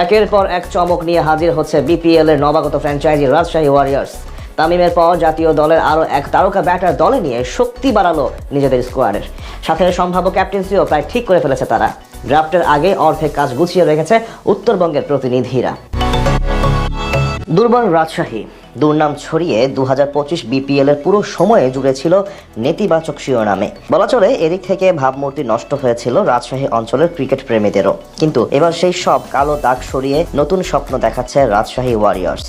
একের পর এক চমক নিয়ে হাজির হচ্ছে বিপিএল এর নবাগত ফ্র্যাঞ্চাইজি রাজশাহী ওয়ারিয়র্স। তামিমের পর জাতীয় দলের আরও এক তারকা ব্যাটার দলে নিয়ে শক্তি বাড়ালো নিজেদের স্কোয়াডের সাথে। সম্ভাব্য ক্যাপ্টেন্সিও প্রায় ঠিক করে ফেলেছে তারা। ড্রাফটের আগে অর্ধেক কাজ গুছিয়ে রেখেছে উত্তরবঙ্গের প্রতিনিধিরা। দুর্বল রাজশাহী দুর্নাম ছড়িয়ে 2025 বিপিএল এর পুরো সময়ে জুড়ে ছিল নেতিবাচক শিরোনামে। বলা চলে এদিক থেকে ভাবমূর্তি নষ্ট হয়েছিল রাজশাহী অঞ্চলের ক্রিকেট প্রেমীদেরও। কিন্তু এবার সেই সব কালো দাগ সরিয়ে নতুন স্বপ্ন দেখাচ্ছে রাজশাহী ওয়ারিয়র্স।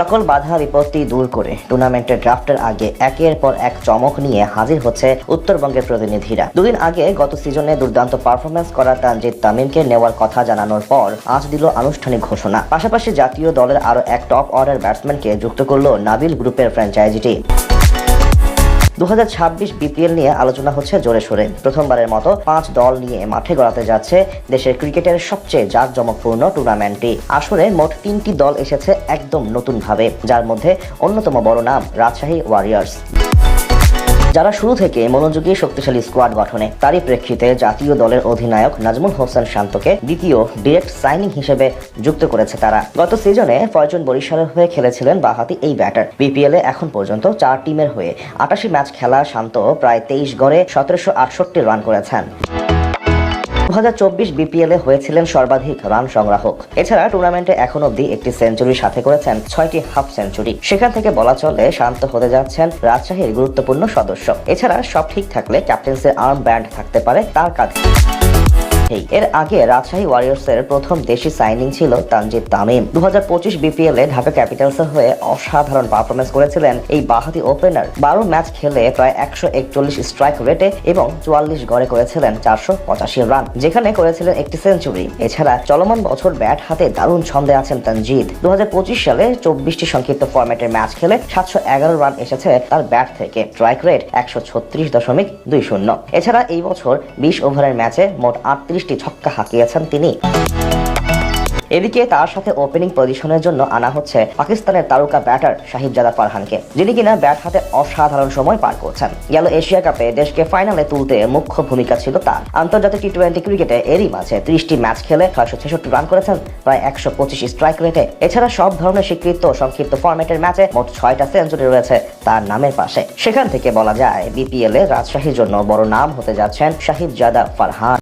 সকল বাধা বিপত্তি দূর করে টুর্নামেন্টের ড্রাফটের আগে একের পর এক চমক নিয়ে হাজির হচ্ছে উত্তরবঙ্গের প্রতিনিধিরা। দুদিন আগে গত সিজনে দুর্দান্ত পারফরমেন্স করা তানজিদ তামিমকে নেওয়ার কথা জানানোর পর আজ দিল আনুষ্ঠানিক ঘোষণা। পাশাপাশি জাতীয় দলের আরও এক টপ অর্ডার ব্যাটসম্যানকে যুক্ত করল নাবিল গ্রুপের ফ্র্যাঞ্চাইজিটি। 2026 বিপিএল নিয়ে আলোচনা হচ্ছে জোরে সোরে। প্রথমবারের মতো 5 দল নিয়ে মাঠে গড়াতে যাচ্ছে দেশের ক্রিকেটের সবচেয়ে জাঁকজমকপূর্ণ টুর্নামেন্টটি। আসরে মোট 3টি দল এসেছে একদম নতুন ভাবে, যার মধ্যে অন্যতম বড় নাম রাজশাহী ওয়ারিয়র্স, যারা শুরু থেকে মনোযোগী শক্তিশালী স্কোয়াড গঠনে। তারই প্রেক্ষিতে জাতীয় দলের অধিনায়ক নাজমুল হোসেন শান্তকে দ্বিতীয় ডিরেক্ট সাইনিং হিসেবে যুক্ত করেছে তারা। গত সিজনে ফরচুন বরিশালের হয়ে খেলেছিলেন বাঁহাতি এই ব্যাটার। বিপিএলে এখন পর্যন্ত 4 টিমের হয়ে 88 ম্যাচ খেলা শান্ত প্রায় 23 গড়ে 1768 রান করেছেন। 2024 বিপিএলে হয়েছিলেন সর্বাধিক রান সংগ্রাহক। এছাড়া টুর্নামেন্টে এখন অবধি একটি সেঞ্চুরির সাথে করেছেন 6টি হাফ সেঞ্চুরি। সেখান থেকে বলা চলে শান্ত হতে যাচ্ছেন রাজশাহীর গুরুত্বপূর্ণ সদস্য। এছাড়া সব ঠিক থাকলে ক্যাপ্টেন্সির আর্ম ব্যান্ড থাকতে পারে তার কাঁধে। এর আগে রাজশাহী ওয়ারিয়র্সের প্রথম দেশি সাইনিং ছিল তানজিদ তামিম। 2025 বিপিএলে ঢাকা ক্যাপিটালসের হয়ে অসাধারণ পারফরমেন্স করেছিলেন এই বাঁহাতি ওপেনার। 12 ম্যাচ খেলে প্রায় 141 স্ট্রাইক রেটে এবং 44 গড়ে করেছিলেন 485 রান, যেখানে করেছিলেন একটি সেঞ্চুরি। এছাড়া চলমান বছর ব্যাট হাতে দারুণ ছন্দে আছেন তানজিদ। 2025 সালে 24টি সংক্ষিপ্ত ফরম্যাটের ম্যাচ খেলে 711 রান এসেছে তার ব্যাট থেকে। Strike rate 136.20। এছাড়া এই বছর 20 ওভারের ম্যাচে মোট 38টি ছক্কা হাঁকিয়েছেন তিনি। এদিকে তার সাথে ওপেনিং পজিশনের জন্য আনা হচ্ছে পাকিস্তানের তারকা ব্যাটার সাহিবজাদা ফারহানকে, যিনি কিনা ব্যাট হাতে অসাধারণ সময় পার করছেন। গেল এশিয়া কাপে দেশকে ফাইনালে তুলতে মুখ্য ভূমিকা ছিল তার। আন্তর্জাতিক টি-20 ক্রিকেটে এরই মাঝে 30টি ম্যাচ খেলে 666 রান করেছেন প্রায় 125 স্ট্রাইক রেটে। এছাড়া সব ধরনের স্বীকৃত সংক্ষিপ্ত ফরম্যাটের ম্যাচে মোট 6টা সেঞ্চুরি রয়েছে তার নামের পাশে। সেখান থেকে বলা যায় বিপিএল এ রাজশাহীর জন্য বড় নাম হতে যাচ্ছেন সাহিবজাদা ফারহান।